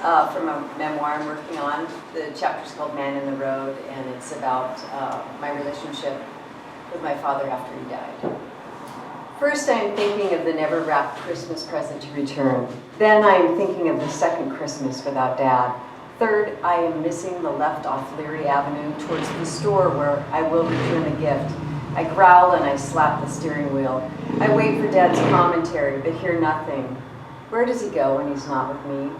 from a memoir I'm working on. The chapter's called Man in the Road, and it's about my relationship with my father after he died. First, I am thinking of the never-wrapped Christmas present to return. Then I am thinking of the second Christmas without Dad. Third, I am missing the left off Leary Avenue towards the store where I will return the gift. I growl and I slap the steering wheel. I wait for Dad's commentary, but hear nothing. Where does he go when he's not with me?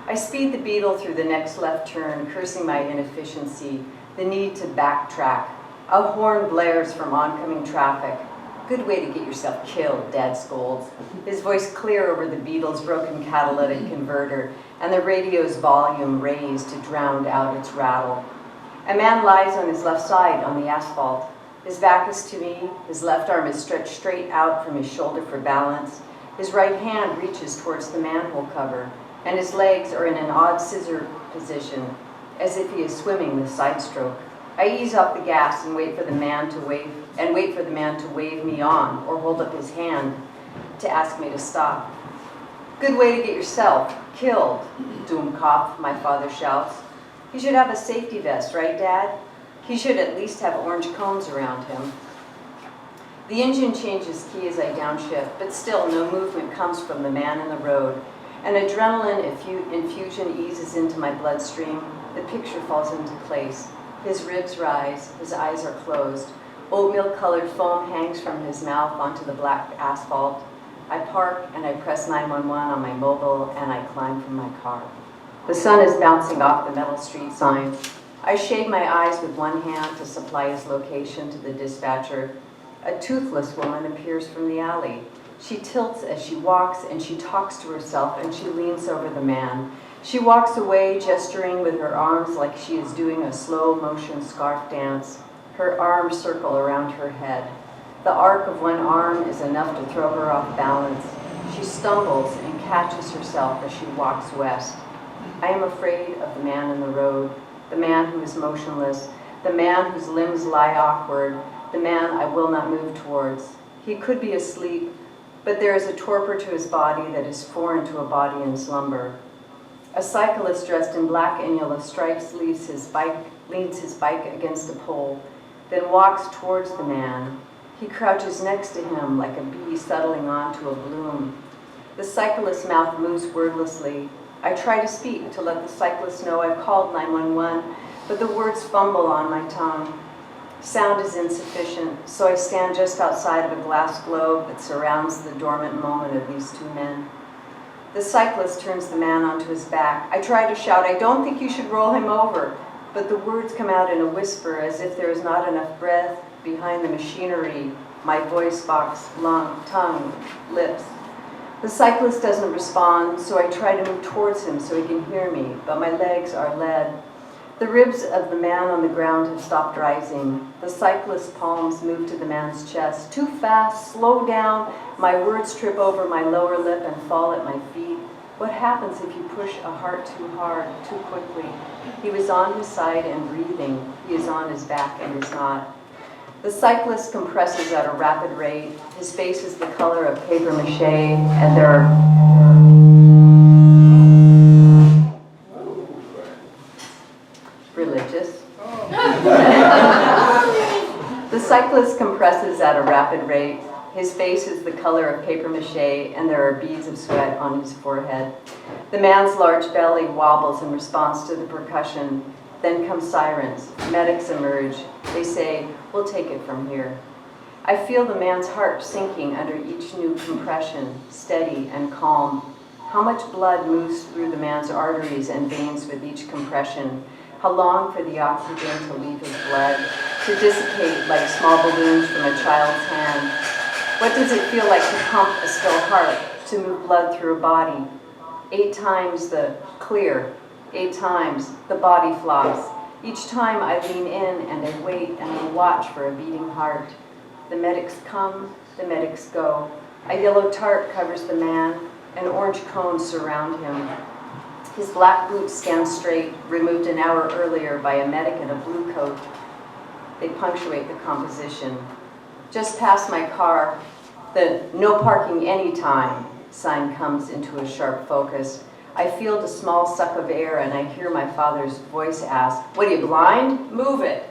I speed the Beetle through the next left turn, cursing my inefficiency, the need to backtrack. A horn blares from oncoming traffic. Good way to get yourself killed, Dad scolds, his voice clear over the Beetle's broken catalytic converter and the radio's volume raised to drown out its rattle. A man lies on his left side on the asphalt. His back is to me, his left arm is stretched straight out from his shoulder for balance. His right hand reaches towards the manhole cover, and his legs are in an odd scissor position, as if he is swimming the side stroke. I ease off the gas and wait for the man to wave me on or hold up his hand to ask me to stop. Good way to get yourself killed, Doomkopf, my father shouts. He should have a safety vest, right, Dad? He should at least have orange cones around him. The engine changes key as I downshift, but still no movement comes from the man in the road. An adrenaline infusion eases into my bloodstream. The picture falls into place. His ribs rise, his eyes are closed. Oatmeal-colored foam hangs from his mouth onto the black asphalt. I park and I press 911 on my mobile and I climb from my car. The sun is bouncing off the metal street sign. I shade my eyes with one hand to supply his location to the dispatcher. A toothless woman appears from the alley. She tilts as she walks and she talks to herself and she leans over the man. She walks away, gesturing with her arms like she is doing a slow-motion scarf dance. Her arms circle around her head. The arc of one arm is enough to throw her off balance. She stumbles and catches herself as she walks west. I am afraid of the man in the road, the man who is motionless, the man whose limbs lie awkward, the man I will not move towards. He could be asleep, but there is a torpor to his body that is foreign to a body in slumber. A cyclist dressed in black and yellow stripes leans his bike against a pole, then walks towards the man. He crouches next to him like a bee settling onto a bloom. The cyclist's mouth moves wordlessly. I try to speak to let the cyclist know I've called 911, but the words fumble on my tongue. Sound is insufficient, so I stand just outside of a glass globe that surrounds the dormant moment of these two men. The cyclist turns the man onto his back. I try to shout, I don't think you should roll him over, but the words come out in a whisper as if there is not enough breath behind the machinery, my voice box, lung, tongue, lips. The cyclist doesn't respond, so I try to move towards him so he can hear me, but my legs are lead. The ribs of the man on the ground have stopped rising. The cyclist's palms move to the man's chest. Too fast, slow down. My words trip over my lower lip and fall at my feet. What happens if you push a heart too hard, too quickly? He was on his side and breathing. He is on his back and is not. The cyclist compresses at a rapid rate. His face is the color of paper mache, and there are religious. The cyclist compresses at a rapid rate. His face is the color of paper mache, and there are beads of sweat on his forehead. The man's large belly wobbles in response to the percussion. Then come sirens. Medics emerge. They say, we'll take it from here. I feel the man's heart sinking under each new compression, steady and calm. How much blood moves through the man's arteries and veins with each compression? How long for the oxygen to leave his blood, to dissipate like small balloons from a child's hand? What does it feel like to pump a still heart, to move blood through a body? 8 times the clear, 8 times the body flops. Each time I lean in and I wait and I watch for a beating heart. The medics come, the medics go. A yellow tarp covers the man, and orange cones surround him. His black boots stand straight, removed an hour earlier by a medic in a blue coat. They punctuate the composition. Just past my car, the "no parking anytime" sign comes into a sharp focus. I feel the small suck of air and I hear my father's voice ask, "What, are you blind? Move it."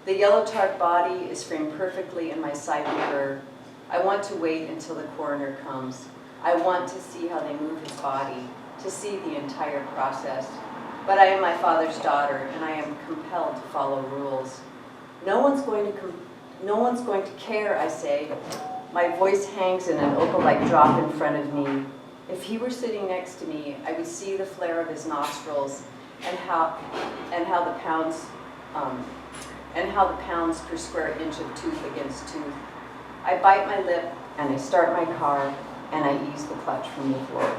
The yellow tarred body is framed perfectly in my side mirror. I want to wait until the coroner comes. I want to see how they move his body, to see the entire process. But I am my father's daughter, and I am compelled to follow rules. No one's going to care, I say. My voice hangs in an opal-like drop in front of me. If he were sitting next to me, I would see the flare of his nostrils and how the pounds per square inch of tooth against tooth. I bite my lip and I start my car and I ease the clutch from the floor.